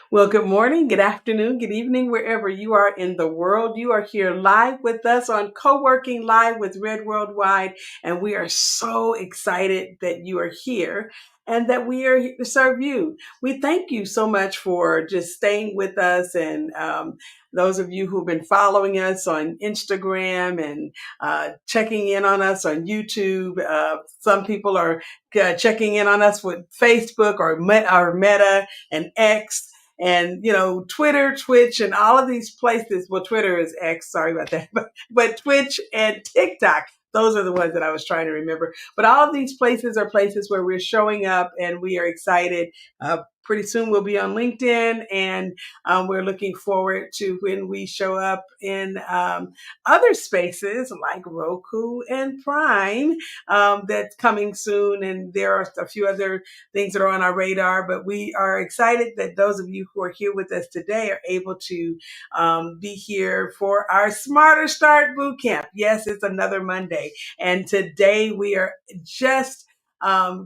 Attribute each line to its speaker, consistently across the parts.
Speaker 1: Well, good morning, good afternoon, good evening, wherever you are in the world. You are here live with us on Co-working Live with Red Worldwide, and we are so excited that you are here and that we are here to serve you. We thank you so much for just staying with us, and those of you who've been following us on Instagram and checking in on us on YouTube. Some people are checking in on us with Facebook or Meta and X and Twitter, Twitch, and all of these places. Well, Twitter is X, sorry about that, but Twitch and TikTok, those are the ones that I was trying to remember. But all of these places are places where we're showing up, and we are excited. Pretty soon we'll be on LinkedIn, and we're looking forward to when we show up in other spaces like Roku and Prime. That's coming soon, and there are a few other things that are on our radar, but we are excited that those of you who are here with us today are able to be here for our Smarter Start Bootcamp. Yes, it's another Monday, and today we are just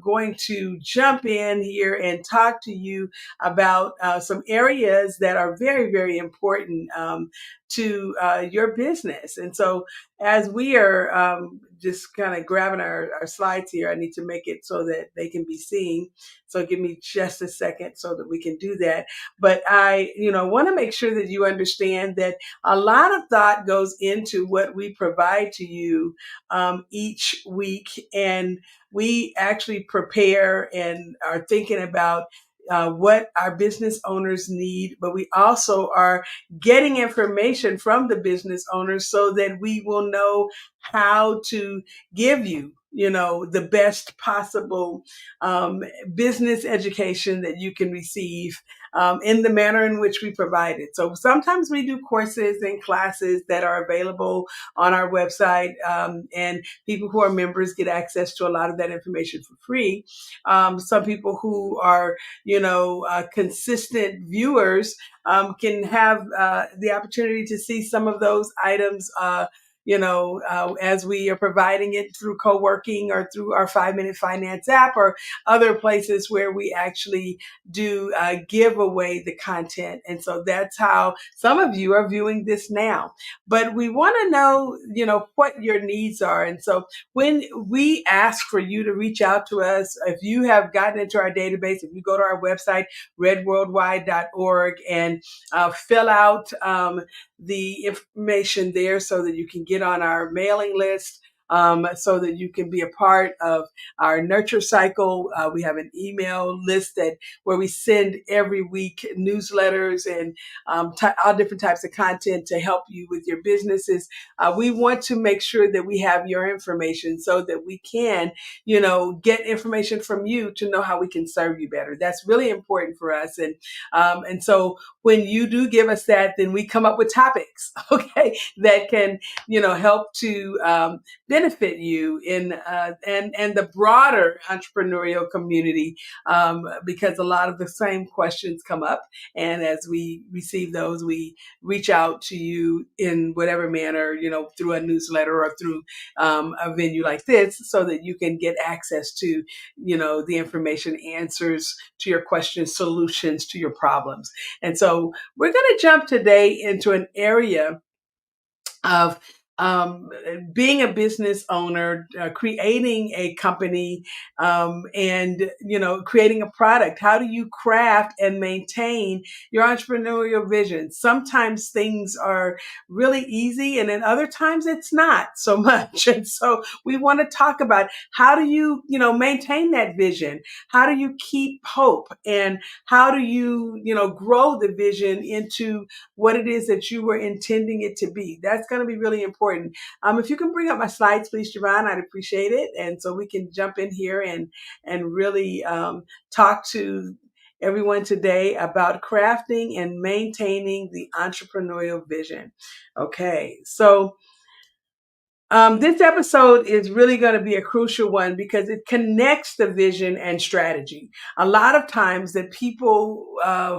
Speaker 1: going to jump in here and talk to you about some areas that are very, very important to your business. And so as we are just kind of grabbing our slides here, I need to make it so that they can be seen. So give me just a second so that we can do that. But I, want to make sure that you understand that a lot of thought goes into what we provide to you each week. And we actually prepare and are thinking about what our business owners need, but we also are getting information from the business owners so that we will know how to give you, the best possible business education that you can receive in the manner in which we provide it. So sometimes we do courses and classes that are available on our website, and people who are members get access to a lot of that information for free. Some people who are consistent viewers can have the opportunity to see some of those items, as we are providing it through co-working or through our 5-Minute Finance app or other places where we actually do give away the content. And so that's how some of you are viewing this now. But we want to know, what your needs are. And so when we ask for you to reach out to us, if you have gotten into our database, if you go to our website, redworldwide.org, and fill out the information there so that you can get on our mailing list, so that you can be a part of our nurture cycle. We have an email list where we send every week newsletters and all different types of content to help you with your businesses. We want to make sure that we have your information so that we can, get information from you to know how we can serve you better. That's really important for us. And so when you do give us that, then we come up with topics, okay, that can, help to benefit you in and the broader entrepreneurial community, because a lot of the same questions come up, and as we receive those, we reach out to you in whatever manner, through a newsletter or through a venue like this, so that you can get access to, the information, answers to your questions, solutions to your problems. And so we're going to jump today into an area of being a business owner, creating a company, and creating a product. How do you craft and maintain your entrepreneurial vision? Sometimes things are really easy, and then other times it's not so much. And so we want to talk about how do you maintain that vision? How do you keep hope? And how do you grow the vision into what it is that you were intending it to be? That's going to be really important. If you can bring up my slides, please, Javon, I'd appreciate it. And so we can jump in here and really talk to everyone today about crafting and maintaining the entrepreneurial vision. Okay, so This episode is really going to be a crucial one because it connects the vision and strategy. A lot of times, that people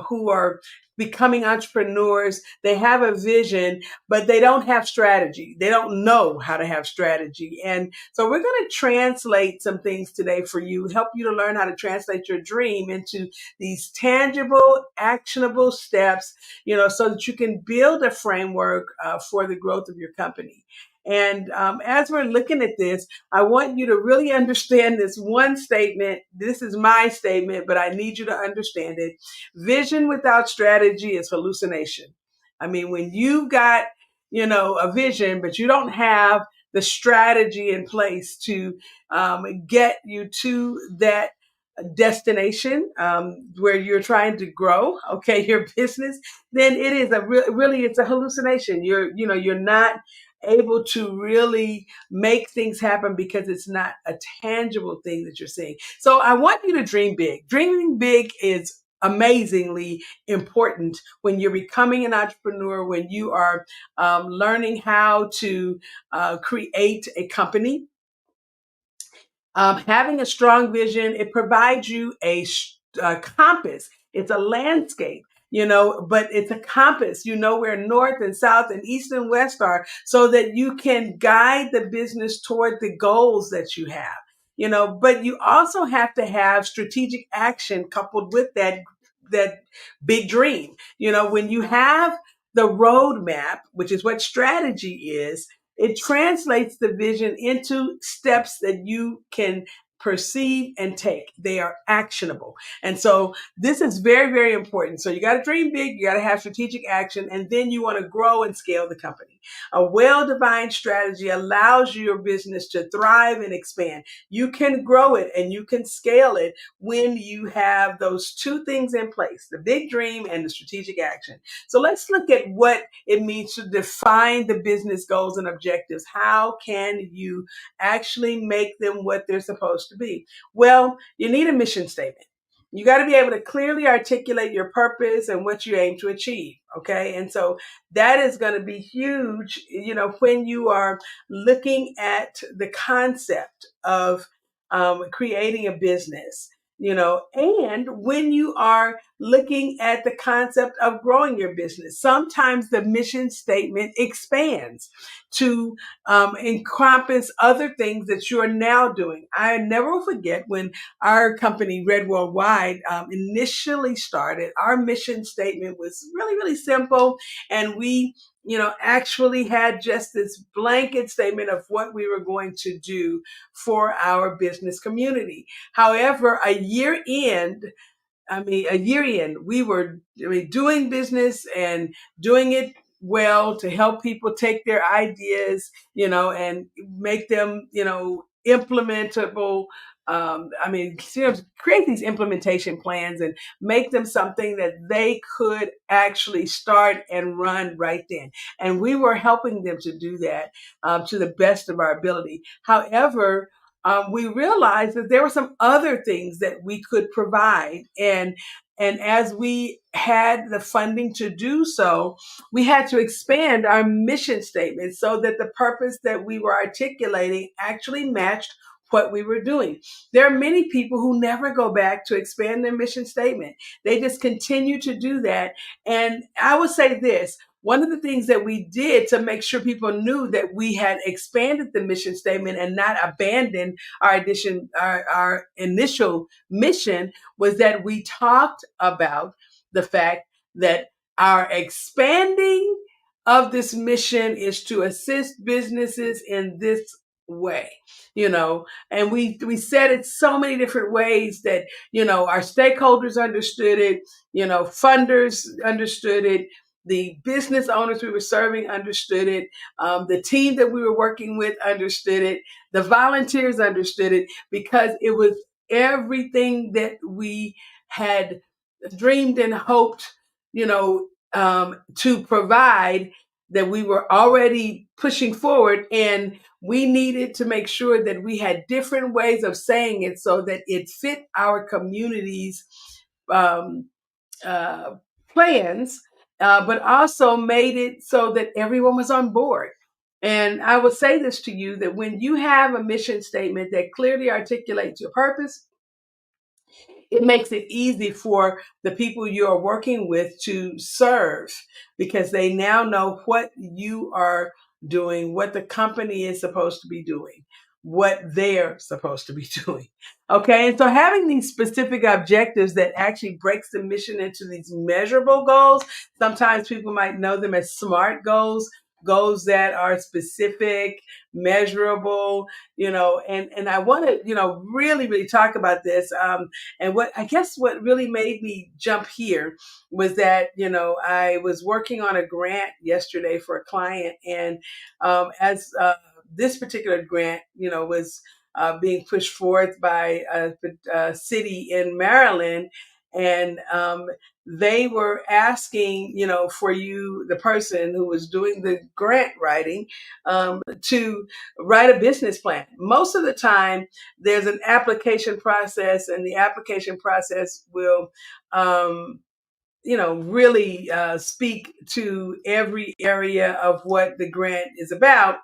Speaker 1: who are becoming entrepreneurs, they have a vision, but they don't have strategy. They don't know how to have strategy. And so we're going to translate some things today for you, help you to learn how to translate your dream into these tangible, actionable steps, so that you can build a framework for the growth of your company. And as we're looking at this, I want you to really understand this one statement. This is my statement, but I need you to understand it. Vision without strategy is hallucination. I mean, when you've got, a vision, but you don't have the strategy in place to get you to that destination where you're trying to grow, okay, your business, then it is really it's a hallucination. You're not able to really make things happen because it's not a tangible thing that you're seeing. So I want you to dream big. Dreaming big is amazingly important when you're becoming an entrepreneur, when you are learning how to create a company. Having a strong vision, it provides you a compass. It's a landscape, but it's a compass. You know where north and south and east and west are, so that you can guide the business toward the goals that you have. But you also have to have strategic action coupled with that big dream. When you have the roadmap, which is what strategy is, it translates the vision into steps that you can perceive and take. They are actionable. And so this is very, very important. So you got to dream big, you got to have strategic action, and then you want to grow and scale the company. A well-defined strategy allows your business to thrive and expand. You can grow it and you can scale it when you have those two things in place, the big dream and the strategic action. So let's look at what it means to define the business goals and objectives. How can you actually make them what they're supposed to be? Well, you need a mission statement. You got to be able to clearly articulate your purpose and what you aim to achieve. Okay. And so that is going to be huge, when you are looking at the concept of creating a business, and when you are looking at the concept of growing your business. Sometimes the mission statement expands to encompass other things that you are now doing. I never forget when our company, Red Worldwide, initially started. Our mission statement was really, really simple, and we actually had just this blanket statement of what we were going to do for our business community. However, a year in, we were doing business and doing it well to help people take their ideas, and make them, implementable. Create these implementation plans and make them something that they could actually start and run right then. And we were helping them to do that to the best of our ability. However, we realized that there were some other things that we could provide. And as we had the funding to do so, we had to expand our mission statement so that the purpose that we were articulating actually matched what we were doing. There are many people who never go back to expand their mission statement. They just continue to do that. And I would say this. One of the things that we did to make sure people knew that we had expanded the mission statement and not abandoned our initial mission was that we talked about the fact that our expanding of this mission is to assist businesses in this way, and we said it so many different ways that, our stakeholders understood it, funders understood it, the business owners we were serving understood it. The team that we were working with understood it. The volunteers understood it, because it was everything that we had dreamed and hoped, to provide, that we were already pushing forward. And we needed to make sure that we had different ways of saying it so that it fit our community's um, uh, plans, but also made it so that everyone was on board. And I will say this to you, that when you have a mission statement that clearly articulates your purpose, it makes it easy for the people you are working with to serve, because they now know what you are doing, what the company is supposed to be doing, what they're supposed to be doing. Okay. And so having these specific objectives that actually breaks the mission into these measurable goals, sometimes people might know them as SMART goals, goals that are specific, measurable, and I want to, really, really talk about this. And what really made me jump here was that, I was working on a grant yesterday for a client. And as this particular grant, was being pushed forth by a city in Maryland. And they were asking, for you, the person who was doing the grant writing, to write a business plan. Most of the time, there's an application process, and the application process will, really speak to every area of what the grant is about,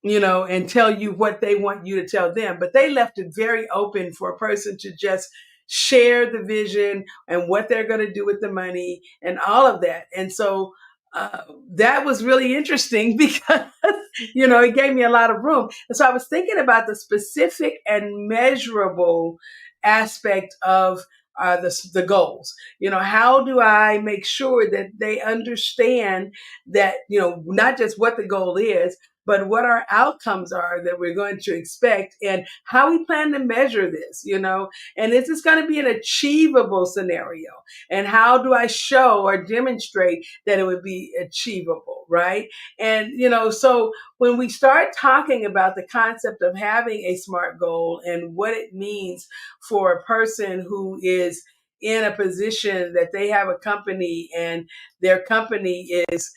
Speaker 1: and tell you what they want you to tell them. But they left it very open for a person to just share the vision and what they're going to do with the money and all of that. And so that was really interesting because, it gave me a lot of room. And so I was thinking about the specific and measurable aspect of the goals. How do I make sure that they understand that, not just what the goal is, but what our outcomes are that we're going to expect, and how we plan to measure this, and is this going to be an achievable scenario? And how do I show or demonstrate that it would be achievable, right? And, so when we start talking about the concept of having a SMART goal and what it means for a person who is in a position that they have a company and their company is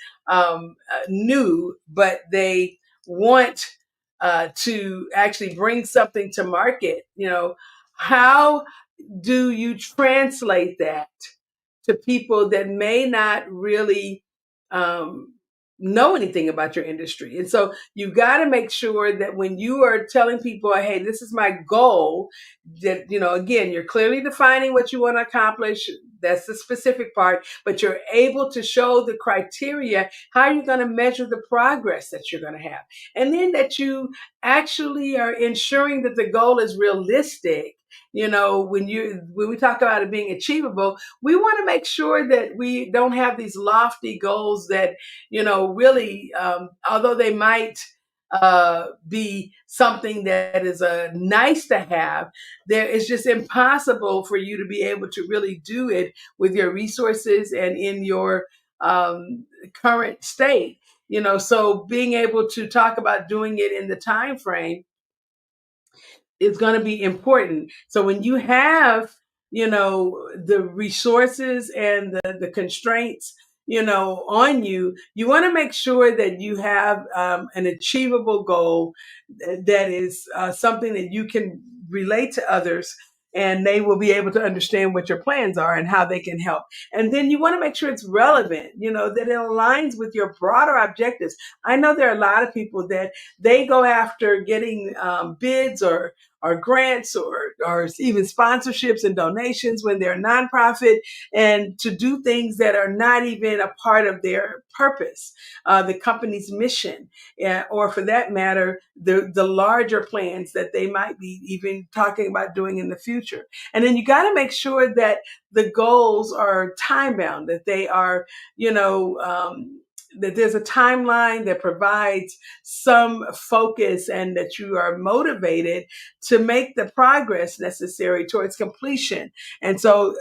Speaker 1: new, but they want to actually bring something to market, how do you translate that to people that may not really um, know anything about your industry? And so you got to make sure that when you are telling people, hey, this is my goal, that, again, you're clearly defining what you want to accomplish. That's the specific part, but you're able to show the criteria, how you're going to measure the progress that you're going to have. And then that you actually are ensuring that the goal is realistic. When we talk about it being achievable, we want to make sure that we don't have these lofty goals that, really, although they might be something that is nice to have, it's just impossible for you to be able to really do it with your resources and in your current state. So being able to talk about doing it in the time frame is going to be important. So when you have, the resources and the constraints, on you, you want to make sure that you have an achievable goal that is something that you can relate to others, and they will be able to understand what your plans are and how they can help. And then you want to make sure it's relevant, that it aligns with your broader objectives. I know there are a lot of people that they go after getting bids or grants or even sponsorships and donations when they're a nonprofit, and to do things that are not even a part of their purpose, the company's mission, or for that matter, the larger plans that they might be even talking about doing in the future. And then you got to make sure that the goals are time bound, that they are, that there's a timeline that provides some focus, and that you are motivated to make the progress necessary towards completion. And so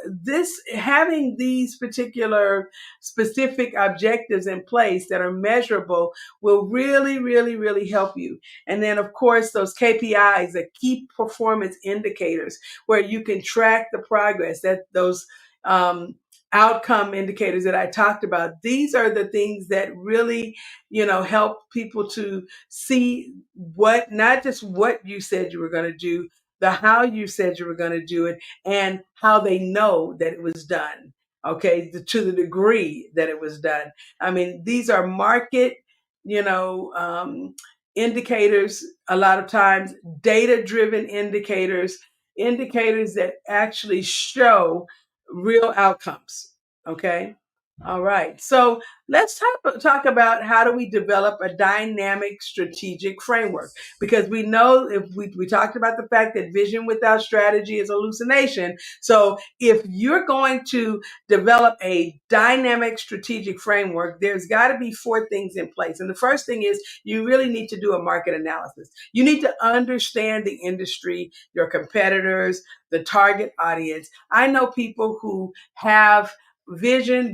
Speaker 1: having these particular specific objectives in place that are measurable will really, really, really help you. And then, of course, those KPIs, the key performance indicators, where you can track the progress, that those outcome indicators that I talked about. These are the things that really, help people to see not just what you said you were going to do, the how you said you were going to do it, and how they know that it was done. Okay, to the degree that it was done. I mean, these are market, you know, indicators, a lot of times data driven indicators, indicators that actually show real outcomes. Okay. All right. So let's talk about how do we develop a dynamic strategic framework, because we know if we talked about the fact that vision without strategy is hallucination. So if you're going to develop a dynamic strategic framework, there's got to be four things in place. And the first thing is you really need to do a market analysis. You need to understand the industry, your competitors, the target audience. I know people who have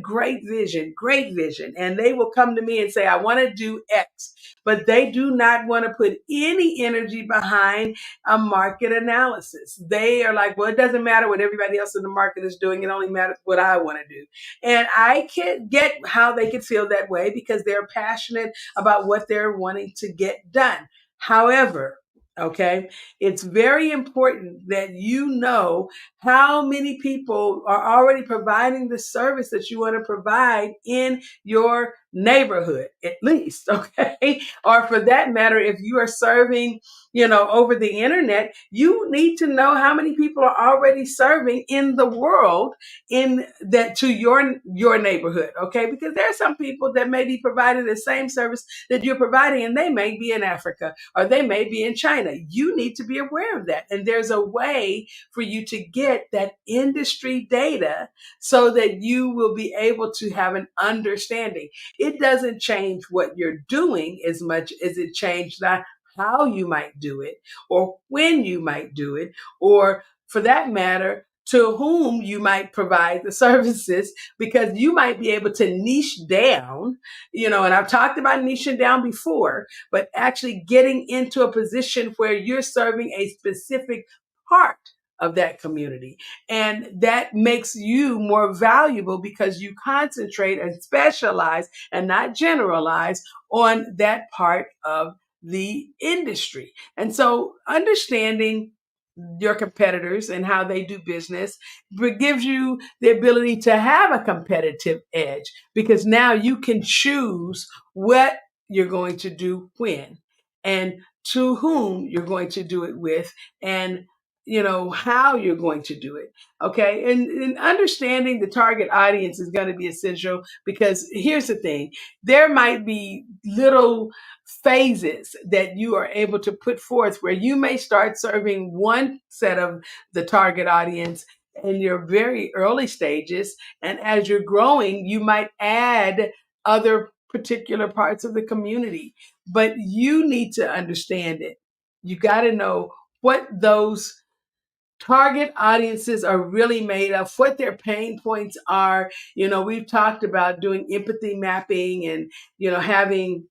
Speaker 1: great vision. And they will come to me and say, I want to do X, but they do not want to put any energy behind a market analysis. They are like, well, it doesn't matter what everybody else in the market is doing. It only matters what I want to do. And I can get how they can feel that way because they're passionate about what they're wanting to get done. However, okay, it's very important that you know how many people are already providing the service that you want to provide in your neighborhood, at least, okay? Or for that matter, if you are serving, over the internet, you need to know how many people are already serving in the world in that to your neighborhood, okay? Because there are some people that may be providing the same service that you're providing, and they may be in Africa or they may be in China. You need to be aware of that. And there's a way for you to get that industry data so that you will be able to have an understanding. It doesn't change what you're doing as much as it changed how you might do it or when you might do it, or for that matter, to whom you might provide the services, because you might be able to niche down, and I've talked about niching down before, but actually getting into a position where you're serving a specific part of that community. And that makes you more valuable because you concentrate and specialize and not generalize on that part of the industry. And so understanding your competitors and how they do business gives you the ability to have a competitive edge, because now you can choose what you're going to do when and to whom you're going to do it with, and how you're going to do it. Okay. And understanding the target audience is going to be essential, because here's the thing: there might be little phases that you are able to put forth where you may start serving one set of the target audience in your very early stages. And as you're growing, you might add other particular parts of the community, but you need to understand it. You got to know what those target audiences are really made of, what their pain points are. We've talked about doing empathy mapping and, having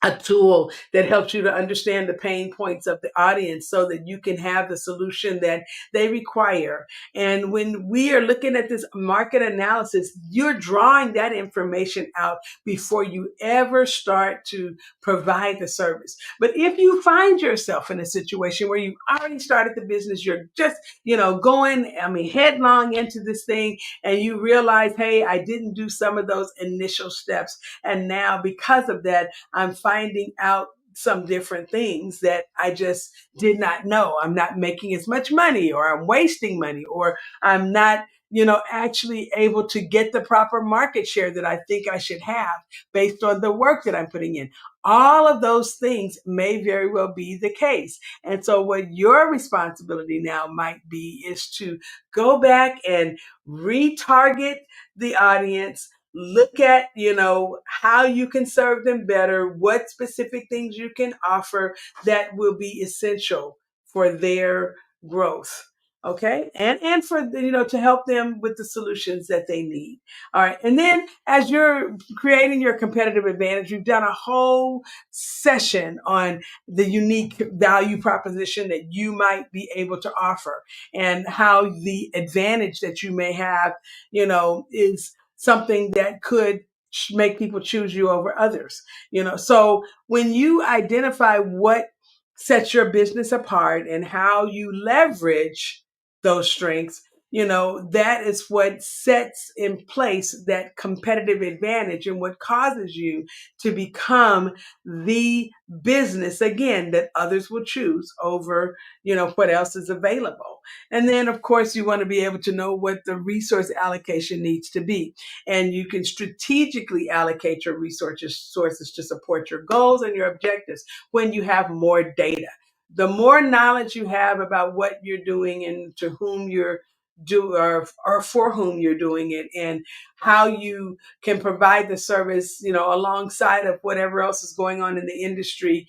Speaker 1: a tool that helps you to understand the pain points of the audience so that you can have the solution that they require. And when we are looking at this market analysis, you're drawing that information out before you ever start to provide the service. But if you find yourself in a situation where you've already started the business, you're just, going, headlong into this thing, and you realize, hey, I didn't do some of those initial steps. And now because of that, I'm finding out some different things that I just did not know. I'm not making as much money, or I'm wasting money, or I'm not, actually able to get the proper market share that I think I should have based on the work that I'm putting in. All of those things may very well be the case. And so what your responsibility now might be is to go back and retarget the audience. Look at, how you can serve them better, what specific things you can offer that will be essential for their growth. Okay. And for, to help them with the solutions that they need. All right. And then as you're creating your competitive advantage, you've done a whole session on the unique value proposition that you might be able to offer, and how the advantage that you may have, is something that could make people choose you over others. So when you identify what sets your business apart and how you leverage those strengths, that is what sets in place that competitive advantage and what causes you to become the business again that others will choose over, what else is available. And then, of course, you want to be able to know what the resource allocation needs to be. And you can strategically allocate your sources to support your goals and your objectives when you have more data. The more knowledge you have about what you're doing and to whom you're or for whom you're doing it, and how you can provide the service, alongside of whatever else is going on in the industry,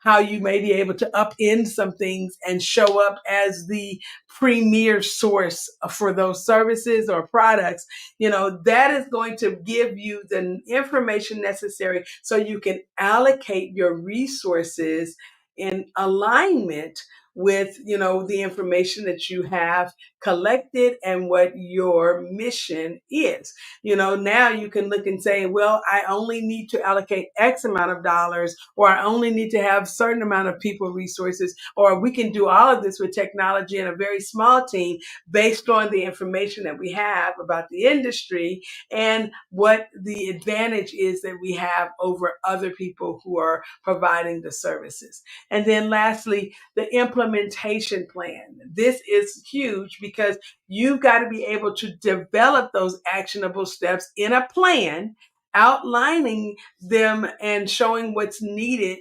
Speaker 1: how you may be able to upend some things and show up as the premier source for those services or products, that is going to give you the information necessary so you can allocate your resources in alignment with, the information that you have collected and what your mission is. Now you can look and say, well, I only need to allocate X amount of dollars, or I only need to have certain amount of people resources, or we can do all of this with technology in a very small team based on the information that we have about the industry and what the advantage is that we have over other people who are providing the services. And then lastly, the implementation plan. This is huge because you've got to be able to develop those actionable steps in a plan, outlining them and showing what's needed,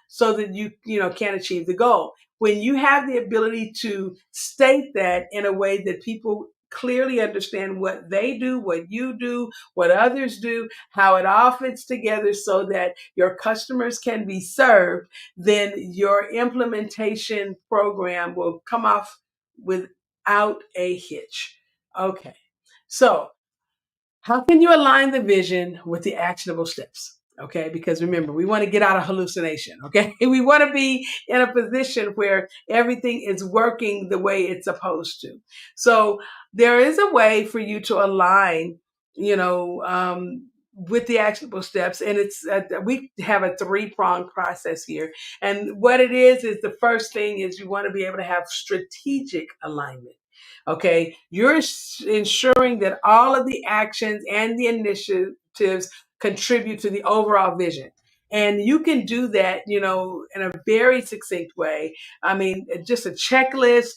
Speaker 1: so that you can achieve the goal. When you have the ability to state that in a way that people clearly understand what they do, what you do, what others do, how it all fits together so that your customers can be served, then your implementation program will come off without a hitch. Okay. So how can you align the vision with the actionable steps? Okay, because remember, we want to get out of hallucination. Okay, we want to be in a position where everything is working the way it's supposed to. So there is a way for you to align, with the actionable steps, and we have a three-pronged process here. And what it is the first thing is you want to be able to have strategic alignment. Okay, you're ensuring that all of the actions and the initiatives contribute to the overall vision. And you can do that, in a very succinct way. I mean, just a checklist,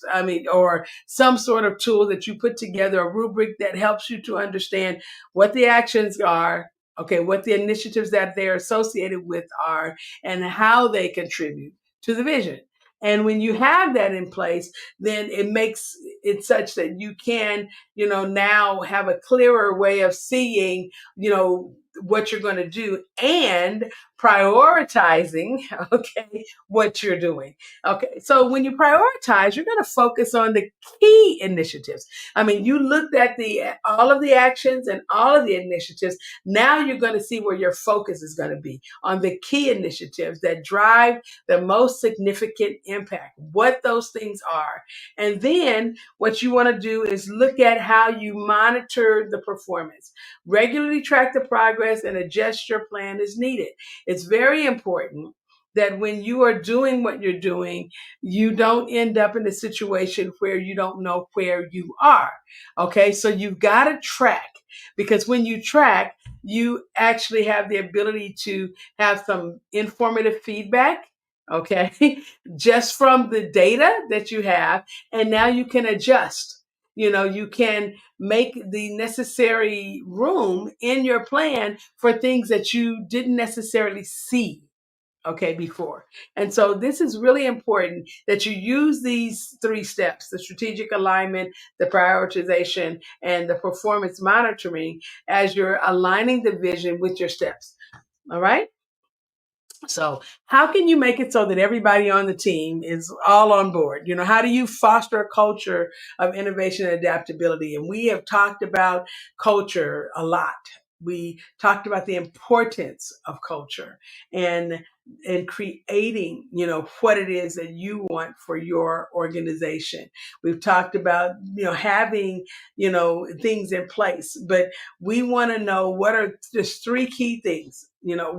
Speaker 1: or some sort of tool that you put together, a rubric that helps you to understand what the actions are, okay, what the initiatives that they're associated with are, and how they contribute to the vision. And when you have that in place, then it makes it such that you can, now have a clearer way of seeing, what you're going to do and prioritizing, okay, what you're doing. Okay. So when you prioritize, you're going to focus on the key initiatives. I mean, you looked at all of the actions and all of the initiatives. Now you're going to see where your focus is going to be on the key initiatives that drive the most significant impact, what those things are. And then what you want to do is look at how you monitor the performance. Regularly track the progress and adjust your plan as needed. It's very important that when you are doing what you're doing, you don't end up in a situation where you don't know where you are. Okay, so you've got to track, because when you track, you actually have the ability to have some informative feedback. Okay, just from the data that you have, and now you can adjust. You can make the necessary room in your plan for things that you didn't necessarily see, okay, before. And so this is really important that you use these three steps: the strategic alignment, the prioritization, and the performance monitoring, as you're aligning the vision with your steps. All right. So how can you make it so that everybody on the team is all on board? How do you foster a culture of innovation and adaptability? And we have talked about culture a lot. We talked about the importance of culture and creating, what it is that you want for your organization. We've talked about, having, things in place, but we want to know what are just three key things,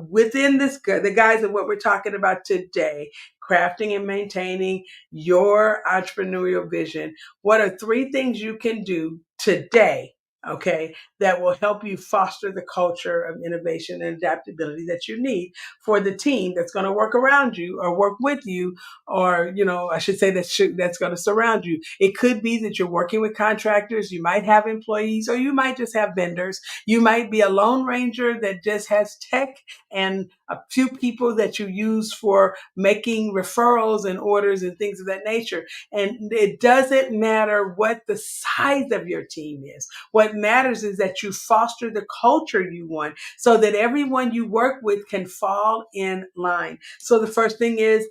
Speaker 1: within this, the guys of what we're talking about today, crafting and maintaining your entrepreneurial vision. What are three things you can do today, okay, that will help you foster the culture of innovation and adaptability that you need for the team that's going to work around you or work with you, or, I should say that's going to surround you. It could be that you're working with contractors, you might have employees, or you might just have vendors. You might be a lone ranger that just has tech and a few people that you use for making referrals and orders and things of that nature. And it doesn't matter what the size of your team is. What matters is that you foster the culture you want so that everyone you work with can fall in line. So the first thing is,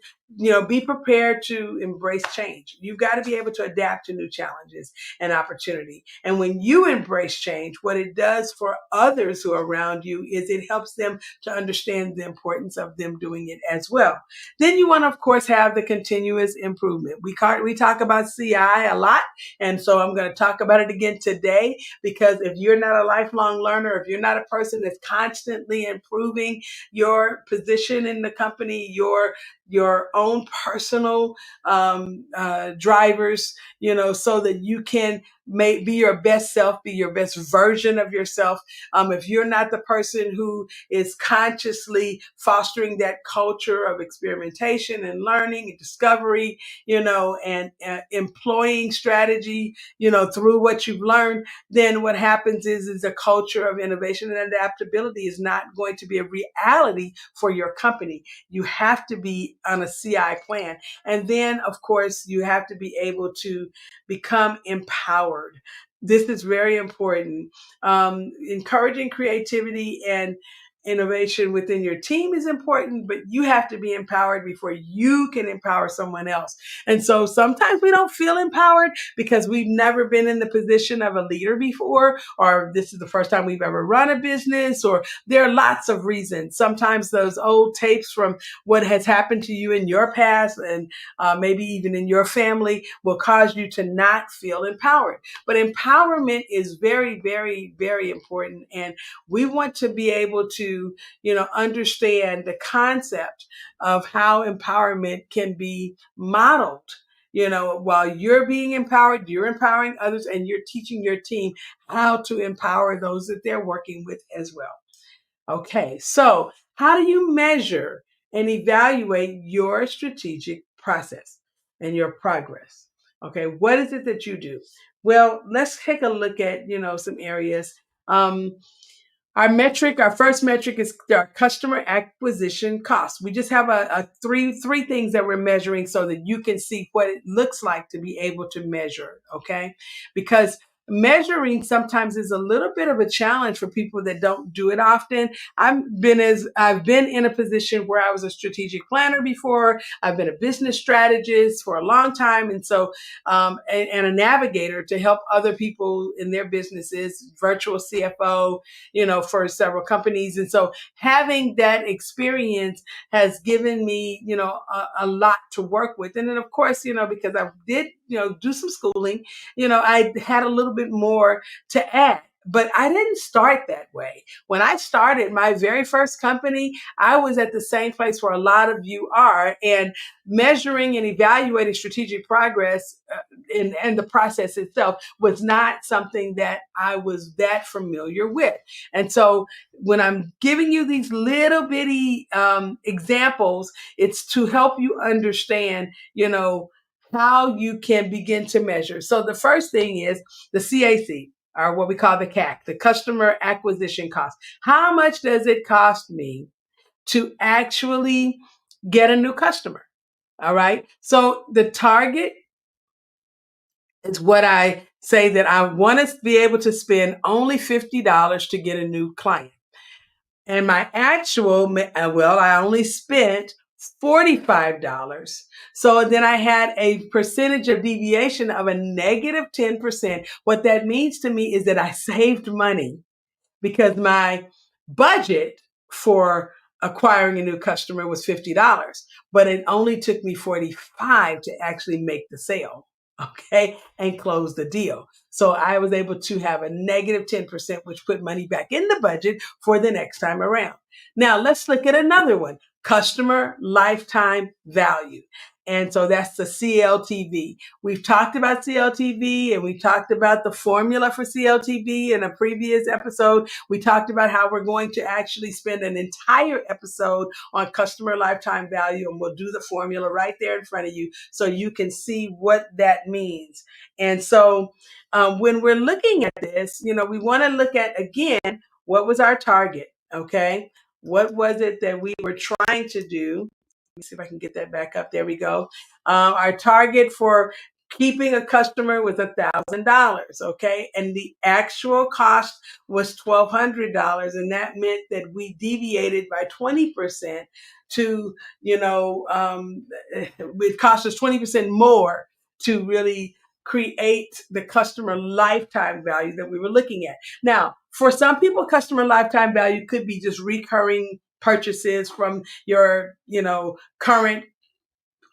Speaker 1: be prepared to embrace change. You've got to be able to adapt to new challenges and opportunity. And when you embrace change, what it does for others who are around you is it helps them to understand the importance of them doing it as well. Then you want to, of course, have the continuous improvement. We talk about CI a lot, and so I'm going to talk about it again today, because if you're not a lifelong learner, if you're not a person that's constantly improving your position in the company, your own personal drivers, so that you can be your best self, be your best version of yourself. If you're not the person who is consciously fostering that culture of experimentation and learning and discovery, and employing strategy, through what you've learned, then what happens is a culture of innovation and adaptability is not going to be a reality for your company. You have to be on a CI plan. And then, of course, you have to be able to become empowered. This is very important. Encouraging creativity and innovation within your team is important, but you have to be empowered before you can empower someone else. And so sometimes we don't feel empowered because we've never been in the position of a leader before, or this is the first time we've ever run a business, or there are lots of reasons. Sometimes those old tapes from what has happened to you in your past and maybe even in your family will cause you to not feel empowered. But empowerment is very, very, very important. And we want to be able to, understand the concept of how empowerment can be modeled. While you're being empowered, you're empowering others, and you're teaching your team how to empower those that they're working with as well. Okay, so how do you measure and evaluate your strategic process and your progress? Okay, what is it that you do? Well, let's take a look at, some areas. Our first metric is our customer acquisition cost. We just have a three things that we're measuring so that you can see what it looks like to be able to measure, okay? Because measuring sometimes is a little bit of a challenge for people that don't do it often. I've been in a position where I was a strategic planner before. I've been a business strategist for a long time, and so and a navigator to help other people in their businesses, virtual CFO, for several companies. And so having that experience has given me, a lot to work with. And then of course, because I did, do some schooling, I had a little bit more to add. But I didn't start that way. When I started my very first company, I was at the same place where a lot of you are, and measuring and evaluating strategic progress and the process itself was not something that I was that familiar with. And so when I'm giving you these little bitty examples, it's to help you understand, how you can begin to measure. So the first thing is the CAC, or what we call the CAC, the customer acquisition cost. How much does it cost me to actually get a new customer? All right. So the target is what I say that I want to be able to spend only $50 to get a new client. And my actual, I only spent $45. So then I had a percentage of deviation of a negative 10%. What that means to me is that I saved money. because my budget for acquiring a new customer was $50, but it only took me 45 to actually make the sale. Okay, and close the deal. So I was able to have a negative 10%, which put money back in the budget for the next time around. Now let's look at another one, customer lifetime value. And so that's the CLTV. We've talked about CLTV and we talked about the formula for CLTV in a previous episode. We talked about how we're going to actually spend an entire episode on customer lifetime value, and we'll do the formula right there in front of you so you can see what that means. And so when we're looking at this, we want to look at, again, what was our target? Okay. What was it that we were trying to do? Let me see if I can get that back up. There we go. Our target for keeping a customer was $1,000. Okay. And the actual cost was $1,200. And that meant that we deviated by 20% to, it cost us 20% more to really create the customer lifetime value that we were looking at. Now, for some people, customer lifetime value could be just recurring purchases from your, current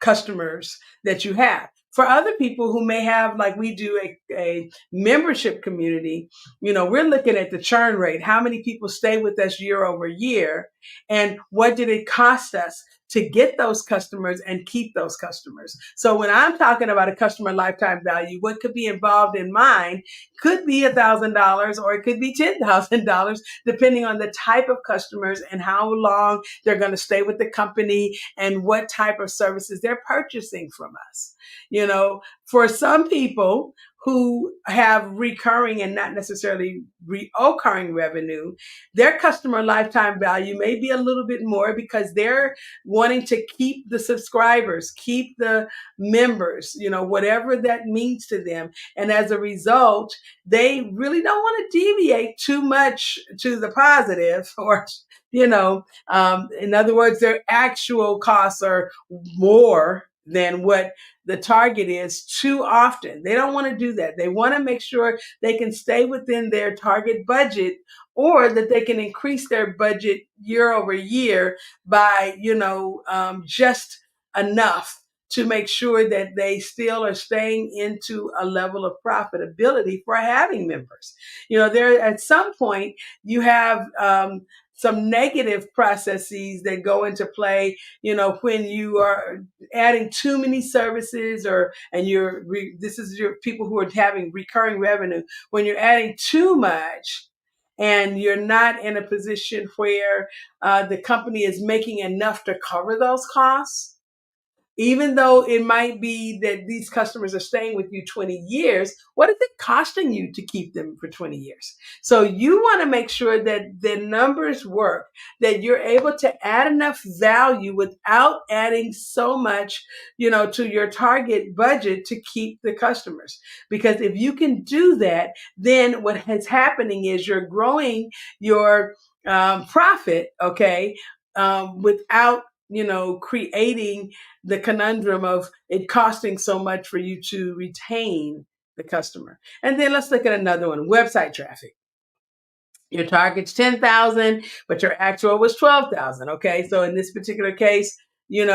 Speaker 1: customers that you have. For other people who may have, like we do, a membership community, we're looking at the churn rate. How many people stay with us year over year? And what did it cost us to get those customers and keep those customers? So when I'm talking about a customer lifetime value, what could be involved in mine could be $1,000 or it could be $10,000, depending on the type of customers and how long they're going to stay with the company and what type of services they're purchasing from us. For some people who have recurring and not necessarily reoccurring revenue, their customer lifetime value may be a little bit more because they're wanting to keep the subscribers, keep the members, whatever that means to them. And as a result, they really don't want to deviate too much to the positive or, in other words, their actual costs are more than what the target is too often. They don't want to do that. They want to make sure they can stay within their target budget or that they can increase their budget year over year by, just enough to make sure that they still are staying into a level of profitability for having members. There at some point you have some negative processes that go into play, when you are adding too many services this is your people who are having recurring revenue. When you're adding too much and you're not in a position where the company is making enough to cover those costs, even though it might be that these customers are staying with you 20 years, what is it costing you to keep them for 20 years? So you want to make sure that the numbers work, that you're able to add enough value without adding so much, to your target budget to keep the customers. Because if you can do that, then what is happening is you're growing your profit, okay, without creating the conundrum of it costing so much for you to retain the customer. And then let's look at another one, website traffic. Your target's 10,000, but your actual was 12,000. Okay. So in this particular case, you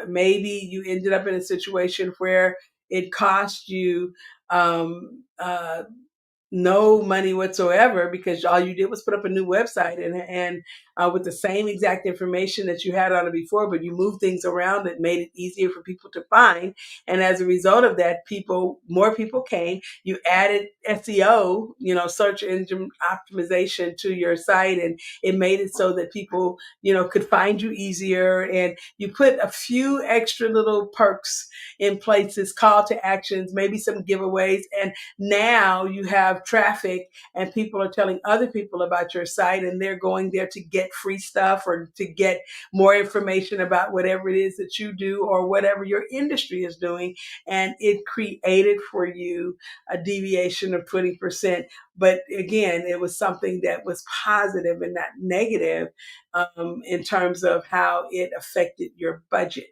Speaker 1: maybe you ended up in a situation where it cost you no money whatsoever because all you did was put up a new website and with the same exact information that you had on it before, but you moved things around that made it easier for people to find. And as a result of that, more people came. You added SEO, search engine optimization to your site, and it made it so that people, could find you easier. And you put a few extra little perks in places, call to actions, maybe some giveaways, and now you have traffic and people are telling other people about your site and they're going there to get free stuff or to get more information about whatever it is that you do or whatever your industry is doing. And it created for you a deviation of 20%. But again, it was something that was positive and not negative in terms of how it affected your budget.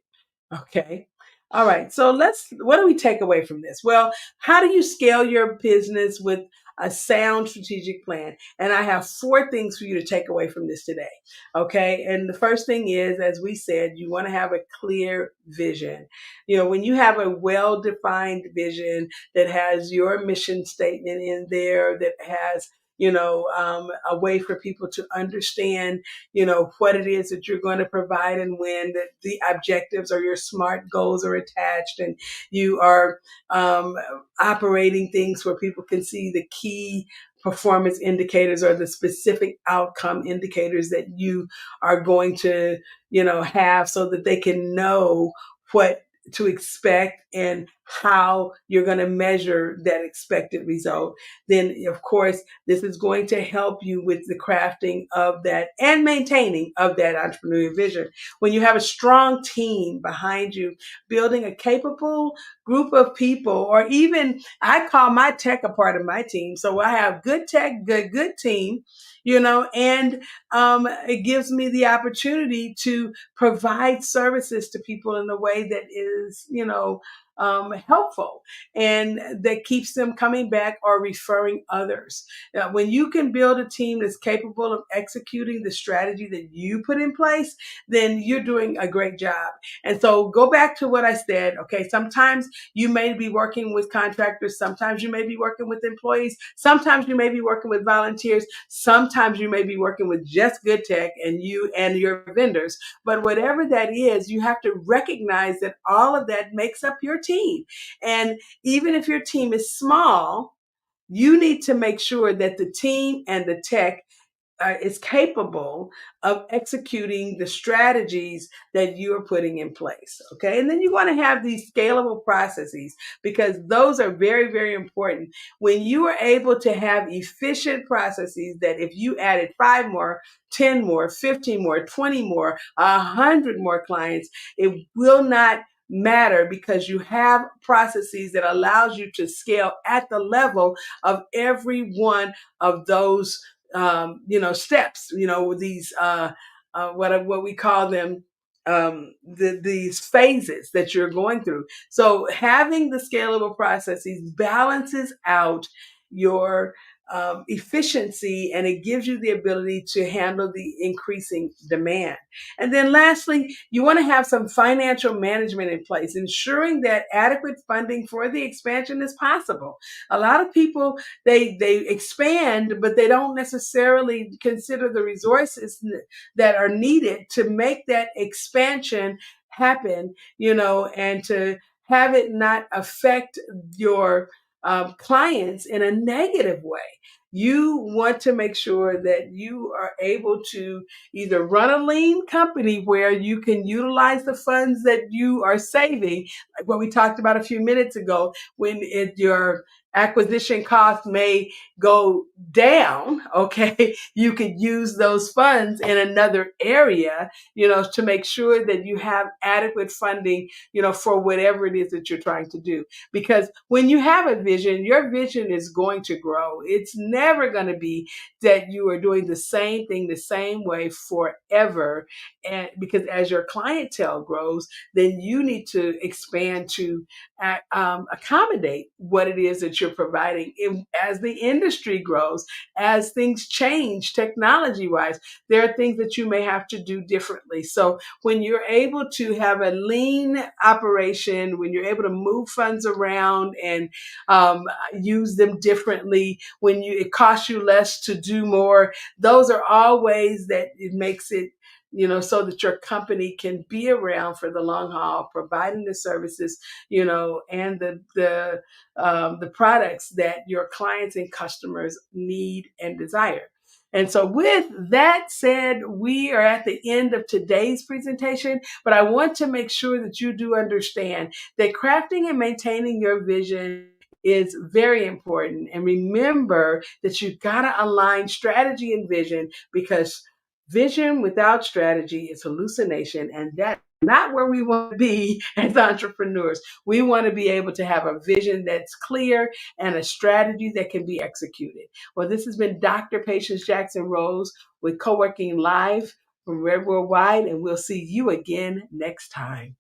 Speaker 1: Okay. All right. So what do we take away from this? Well, how do you scale your business with a sound strategic plan. And I have 4 things for you to take away from this today. Okay. And the first thing is, as we said, you want to have a clear vision. When you have a well-defined vision that has your mission statement in there, that has a way for people to understand, what it is that you're going to provide and when, that the objectives or your SMART goals are attached, and you are um, operating things where people can see the key performance indicators or the specific outcome indicators that you are going to, have, so that they can know what to expect and how you're going to measure that expected result. Then, of course, this is going to help you with the crafting of that and maintaining of that entrepreneurial vision. When you have a strong team behind you, building a capable group of people, or even I call my tech a part of my team. So I have good tech, good team, and it gives me the opportunity to provide services to people in a way that is, helpful, and that keeps them coming back or referring others. Now, when you can build a team that's capable of executing the strategy that you put in place, then you're doing a great job. And so go back to what I said. Okay, sometimes you may be working with contractors, sometimes you may be working with employees, sometimes you may be working with volunteers, sometimes you may be working with just good tech and you and your vendors. But whatever that is, you have to recognize that all of that makes up your team. And even if your team is small, you need to make sure that the team and the tech is capable of executing the strategies that you are putting in place. Okay. And then you want to have these scalable processes, because those are very, very important. When you are able to have efficient processes that if you added 5 more, 10 more, 15 more, 20 more, 100 more clients, it will not matter, because you have processes that allows you to scale at the level of every one of those steps, these, what we call them, these phases that you're going through. So having the scalable processes balances out your efficiency, and it gives you the ability to handle the increasing demand. And then lastly, you want to have some financial management in place, ensuring that adequate funding for the expansion is possible. A lot of people, they expand, but they don't necessarily consider the resources that are needed to make that expansion happen, and to have it not affect your clients in a negative way. You want to make sure that you are able to either run a lean company where you can utilize the funds that you are saving, like what we talked about a few minutes ago, when your acquisition cost may go down, okay, you could use those funds in another area, to make sure that you have adequate funding, for whatever it is that you're trying to do. Because when you have a vision, your vision is going to grow. It's never going to be that you are doing the same thing the same way forever. And because as your clientele grows, then you need to expand to accommodate what it is that you're providing. As the industry grows, as things change technology wise, there are things that you may have to do differently. So when you're able to have a lean operation, when you're able to move funds around and use them differently, when it costs you less to do more, those are all ways that it makes it, so that your company can be around for the long haul, providing the services, and the products that your clients and customers need and desire. And so with that said, we are at the end of today's presentation, but I want to make sure that you do understand that crafting and maintaining your vision is very important. And remember that you've got to align strategy and vision, because vision without strategy is hallucination, and that's not where we want to be as entrepreneurs. We want to be able to have a vision that's clear and a strategy that can be executed. Well, this has been Dr. Patience Jackson Rose with Co-working Live from Red Worldwide, and we'll see you again next time.